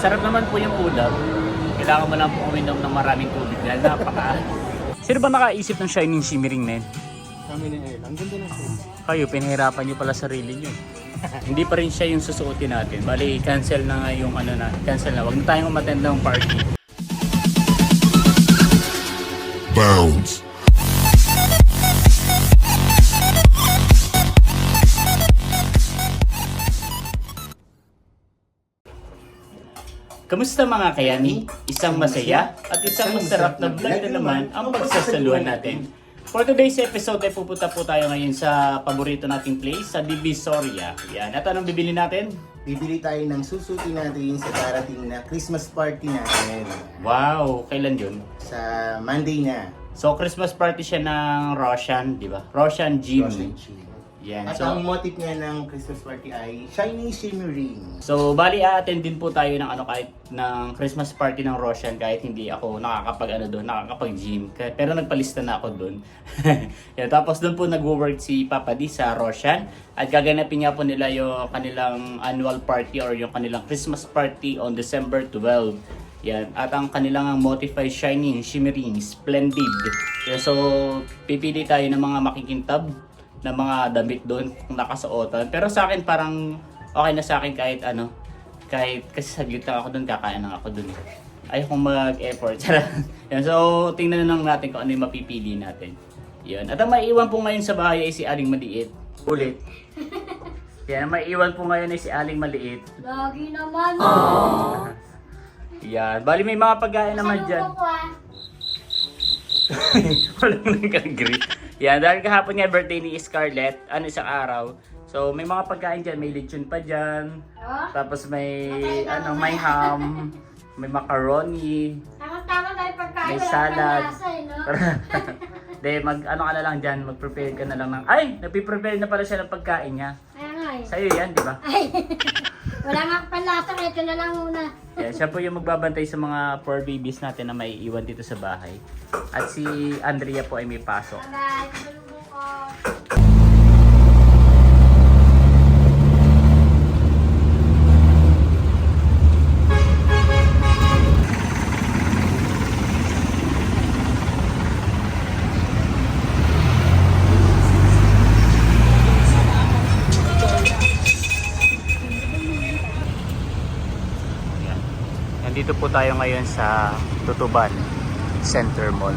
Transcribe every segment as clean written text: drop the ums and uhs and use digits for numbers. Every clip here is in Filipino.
Masarap naman po yung ulam. Kailangan mo lang po uminom ng maraming tubig dahil napaka... Sino ba nakaisip ng shining shimmering na yun? Kami ni El. Ang ganda ng shoes. Kayo, pinahirapan nyo pala sarili nyo. Hindi pa rin siya yung susuotin natin. Bali, cancel na nga yung ano na. Cancel na. Huwag na tayong umattend ng party. Bounce. Kamusta mga kayani? Isang masaya at isang masarap na vlog na naman ang pagsasaluhan natin. For today's episode ay pupunta po tayo ngayon sa paborito nating place, sa Divisoria. Yan. At anong bibili natin? Bibili tayo ng susuti natin sa darating na Christmas party natin. Wow! Kailan yun? Sa Monday na. So, Christmas party siya ng Roshan, di ba? Roshan Gym. Roshan Gym. Yan. At So, ang motif niya ng Christmas party ay Shining Shimmering. so bali a-attend din po tayo ng ano kahit ng Christmas party ng Roshan kahit hindi ako nakakapag-gym. Pero nagpalista na ako doon. Yan, tapos doon po nagwo-work si Papa D sa Roshan at gaganapin niya po nila yung kanilang annual party or yung kanilang Christmas party on December 12. Yan. At ang kanilang motif ay shining, shimmering, splendid. Yan, so pipili tayo ng mga makikintab na mga damit doon kung nakasuotan. Pero sa akin parang okay na sa akin kahit ano, kahit kasi saglit lang ako doon, kakain lang ako doon. Ayokong mag-effort. Yan, so tingnan na lang natin kung ano yung mapipili natin. Yan. At ang maiiwan po ngayon sa bahay ay si Aling Maliit. Ulit. Yan, ang maiiwan po ngayon ay si Aling Maliit. Lagi naman. Yan. Bali may mga pagkain naman dyan. Walang nag-agree. Yan, dahil kahapon nga birthday ni Scarlett, isang araw. So may mga pagkain dyan, may lechon pa dyan. Tapos may may ham, may macaroni, Tama-tama tayo pagkain. may Wala salad. pang lasa, no? De, ka na lang dyan, mag-prepare ka na lang ng... Ay! Nagpiprepare na pala siya ng pagkain niya. Kaya nga eh. Sa'yo yan, di ba? Ay, wala nga panlasa, kaya ito na lang muna. Yan, siya po yung magbabantay sa mga poor babies natin na may iwan dito sa bahay. At si Andrea po ay may pasok. Bye, tulungan ko. Yan. Nandito po tayo ngayon sa Tutuban Center Mall.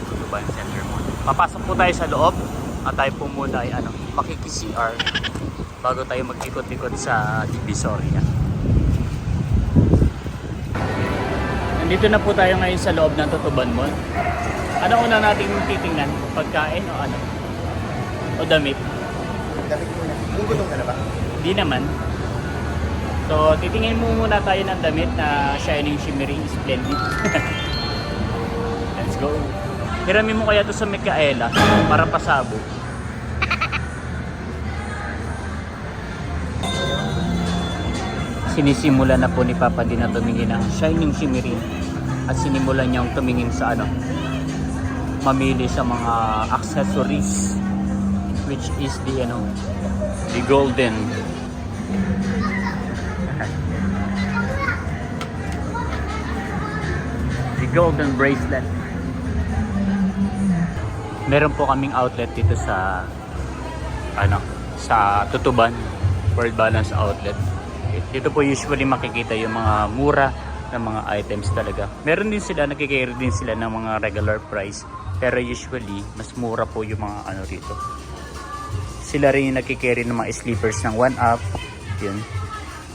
Tutuban Center Mall. Papasok po tayo sa loob at tayo po muna ay makiki-CR bago tayo mag-ikot-ikot sa Divisoria. Nandito na po tayo ngayon sa loob ng Tutuban Mall. Ano una nating titingnan? Pagkain o ano? O damit? Damit mo na. Gugulong ka na ba? Di naman. So, titingin mo muna tayo ng damit na shining, shimmering, splendid. Let's go. Hiramin mo kaya to sa Micaela para pasabo. Sinisimula na po ni Papa din na tumingin ng shining, shimmering at sinimulan niyang tumingin sa mamili sa mga accessories which is the golden. The golden bracelet. Meron po kaming outlet dito sa sa Tutuban, World Balance Outlet. Dito po usually makikita yung mga mura na mga items talaga. Meron din sila, nakikare din sila ng mga regular price. Pero usually, mas mura po yung mga dito. Sila rin yung nakikare ng mga sleepers ng 1UP. Yun.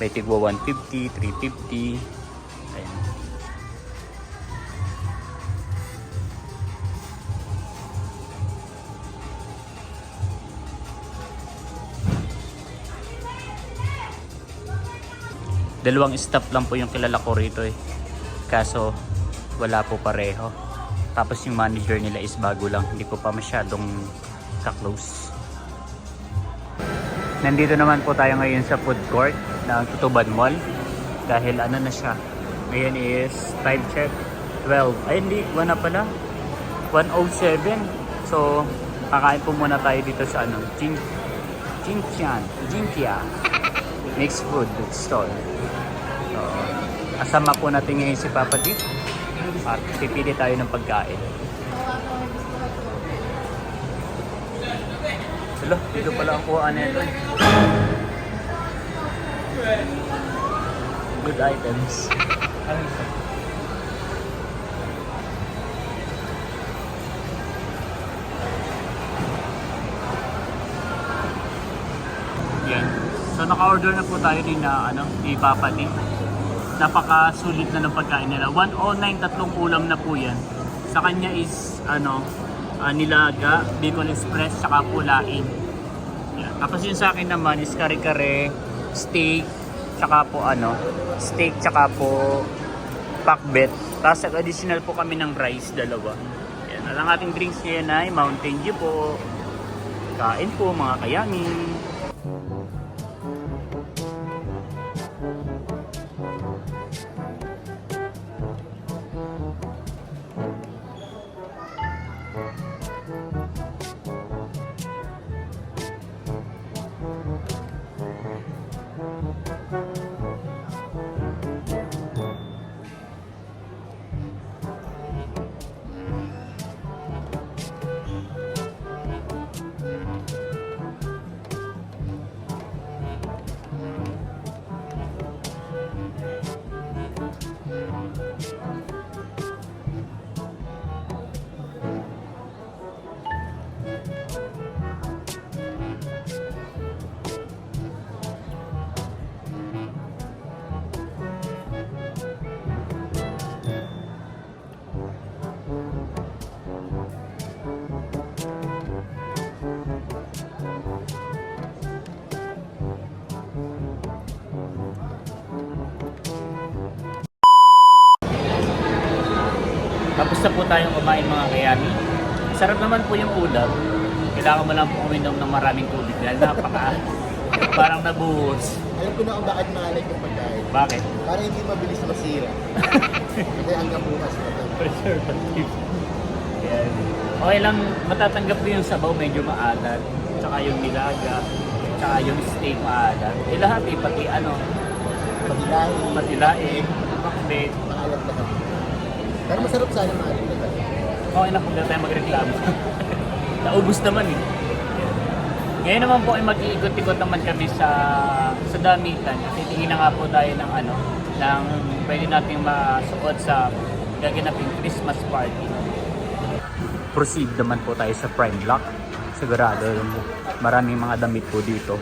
May tigwa 150, 350. Ayan. Dalawang staff lang po yung kilala ko rito eh. Kaso wala po pareho. Tapos yung manager nila is bago lang. Hindi ko pa masyadong ka-close. Nandito naman po tayo ngayon sa food court ng Tutuban Mall. Dahil na siya. Ngayon is time check 12. Ay hindi, 1 na pala. 1:07. So kakain po muna tayo dito sa Jintia. mixed food stall. So, kasama po natin ngayon si Papa D. At pipili tayo ng pagkain. Hello, dito pala ang kuhaan nito. Good items. Yan. So naka-order na po tayo din na ni Papa D. Napakasulit na ng pagkain nila. 109, tatlong ulam na po yan. Sa kanya is nilaga, bacon express, tsaka po laing. Yan. Tapos yung sa akin naman is kare-kare, steak, tsaka po steak, tsaka po pakbet. Tapos additional po kami ng rice, dalawa. Yan. Ang ating drinks ngayon ay Mountain Dew po. Kain po mga kayami. Tapos na po tayong kumain mga kayami. Sarap naman po yung ulam. Kailangan mo lang po uminom ng maraming tubig dahil parang nabuhos. Alam ko na kung bakit mahalay yung pagkain. Bakit? Para hindi mabilis masira. Kasi hanggang bukas na to. Preservative. Yan. Okay lang, matatanggap po yung sabaw, medyo maalat. Tsaka yung nilaga. Tsaka yung steak maalat. Lahat pati patilaing, pakbet. Maalat lahat. Pero masarap sana maalat na tayo. Okay na, huwag na tayo magreklamo. Naubos naman eh. Ngayon naman po ay mag-iikot-ikot naman kami sa damitan. Titingin na nga po tayo ng ng pwede nating masuot sa gaganaping Christmas party. Proceed naman po tayo sa Prime Block. Sigurado maraming mga damit po dito.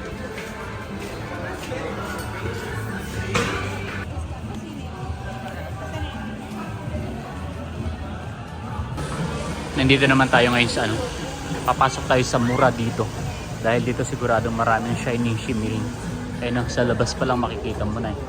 Nandito naman tayo ngayon sa papasok tayo sa mura dito. Dahil dito siguradong maraming shining shimmering. Ayun, sa labas pa lang makikita mo na eh.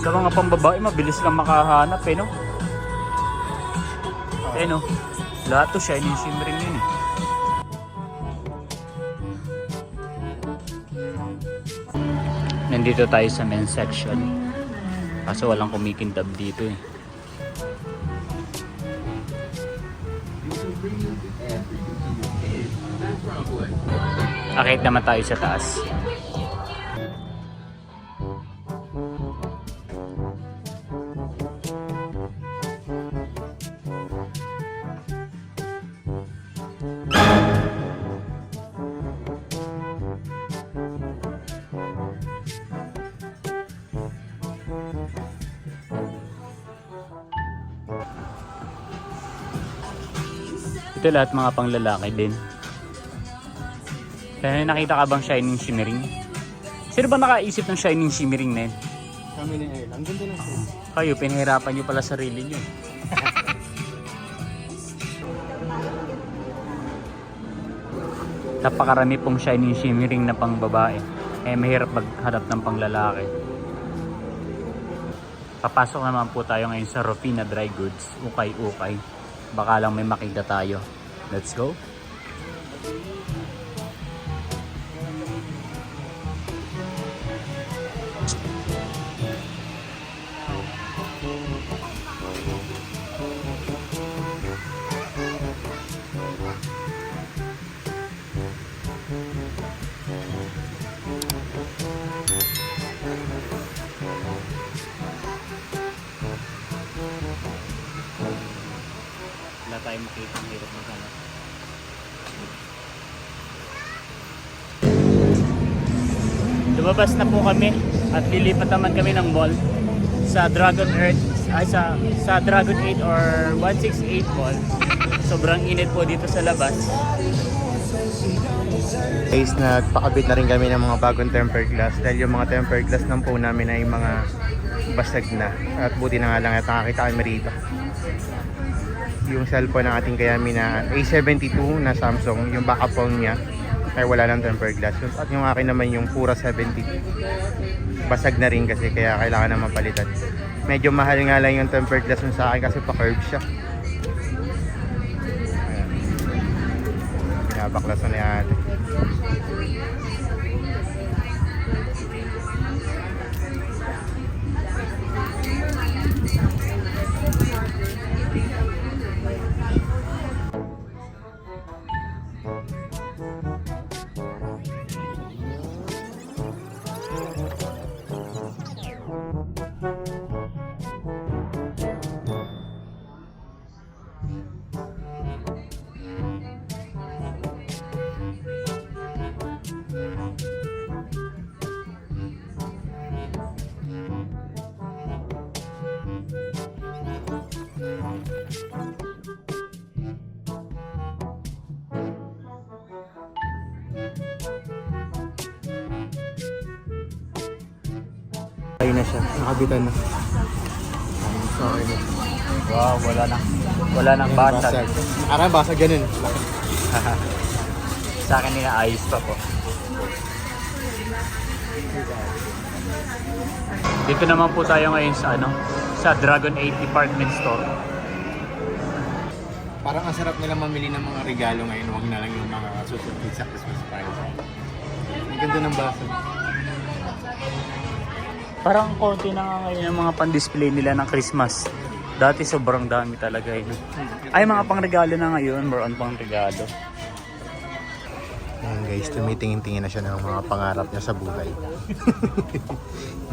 Sa mga pambabae, mabilis lang makahanap eh, no? Eh, no? Lahat to shining shimmering yun eh. Nandito tayo sa men's section. Kaso walang kumikintab dito eh. Akit naman tayo sa taas. Ito lahat mga panglalaki din. Kaya nakita ka bang shining shimmering? Sino ba nakaisip ng shining shimmering na yun? Kami ni Earl. Ang ganda ng shoes. Kayo, pinahirapan nyo pala sarili nyo. Napakarami pong shining shimmering na pang babae. Eh mahirap maghanap ng pang lalaki. Papasok naman po tayo ngayon sa Rufina Dry Goods. Ukay-ukay. Baka lang may makita tayo. Let's go. Wala tayong makita ang hirap ng ano. Lumabas na po kami at lilipat naman kami ng mall sa Dragon Earth ay sa Dragon 8 or 168 Mall. Sobrang init po dito sa labas. Guys, nagpakabit na rin kami ng mga bagong tempered glass dahil yung mga tempered glass ng phone namin ay mga basag na. At buti na nga lang at nakakita kami rito. Yung cellphone ng ating kayami na A72 na Samsung, yung backup phone niya ay wala ng tempered glass. At yung akin naman yung pura 70. Basag na rin kasi kaya kailangan na mapalitan. Medyo mahal nga lang yung tempered glass nun sa akin kasi pa-curve siya. Ayan. Binabaklasan na yan. Ayun na siya, nakabitan na. Sorry na. Wow, wala nang basag. Arang basag ganun. Sa akin nila ayos pa po. Dito naman po tayo ngayon sa sa Dragon 8 Department Store. Parang ang sarap nila mamili ng mga regalo ngayon, huwag na lang yung mga susunod sa Christmas party. Ang ganda ng basag. Parang konti na nga ngayon yung mga pan-display nila ng Christmas. Dati sobrang dami talaga yun. Ay, mga pang-regalo na ngayon. More on pang-regalo. Ayan guys, tumitingin-tingin na siya ng mga pangarap niya sa buhay.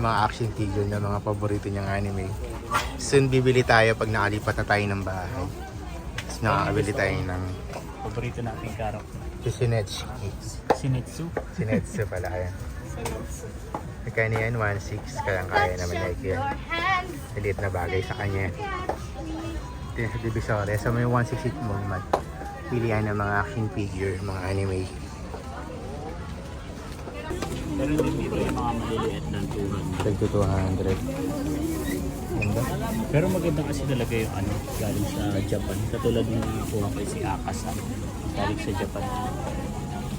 Mga action figure na mga paborito niyang anime. Soon bibili tayo pag nakalipat na tayo ng bahay. Tapos nakakabili tayo ng Paborito nating character. si Sinetsu. Sinetsu. Sinetsu pala yan. Magkano yan? 1.6. Kaya naman niya yan. Maliit na bagay sa kanya. Ito yung sa Divisoria. So may 168 mo naman. Pilihan ng mga action figure, mga anime. Pero din dito yung mga maliliit ng 200. Tag to 200. Ganda. Pero maganda kasi talaga yung galing sa Japan. Katulad ng nakuha ko si Akasa. Galing sa Japan.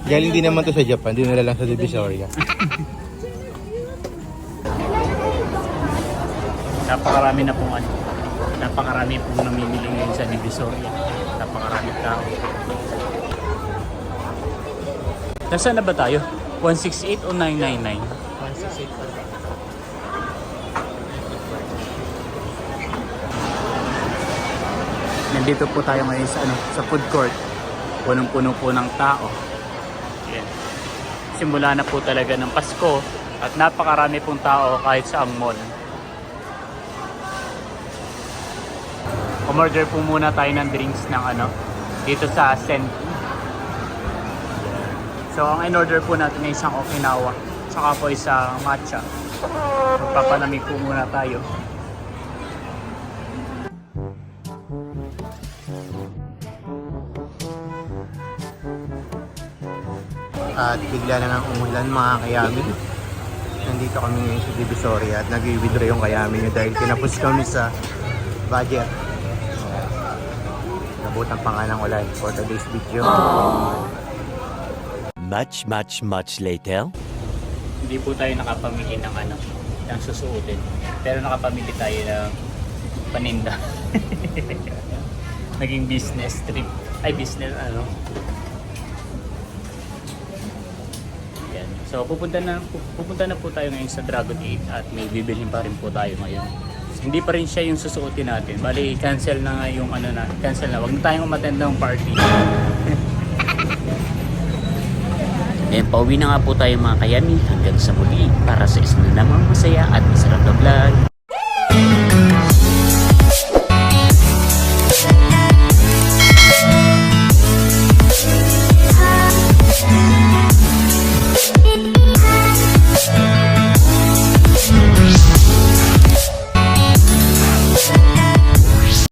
Galing din naman to sa Japan. Dinala lang sa Divisoria. Napakarami na pong napakarami pong namimili ngayon sa Divisoria. Napakarami tao. Nasaan na ba tayo? 168 o 999? 168 pa. Nandito po tayo ngayon sa food court. Punong-puno po ng tao. Yan. Simula na po talaga ng Pasko at napakarami pong tao kahit sa ang mall. Umorder po muna tayo ng drinks ng dito sa Senti. So ang in-order po natin ay isang Okinawa, saka po isang matcha. Magpapalamig po muna tayo. At bigla na nang umulan mga kayami. Nandito kami ngayon sa Divisoria at nag-withdraw yung kayami nyo dahil kinapos kami sa budget. Nabutan pa nga ng ulan for today's video. Much later. Hindi po tayo nakapamili ng ng susuotin. Pero nakapamili tayo ng paninda. Naging business trip. Ay, business Yan. So pupunta na po tayo ngayon sa Dragon 8 at may bibilhin pa rin po tayo ngayon. Hindi pa rin siya yung susuotin natin. Bali, cancel na nga yung cancel na. Wag na tayong umattend ng party. Then pauwi na nga po tayo mga kayami hanggang sa muli para sa isa na namang masaya at masarap na vlog.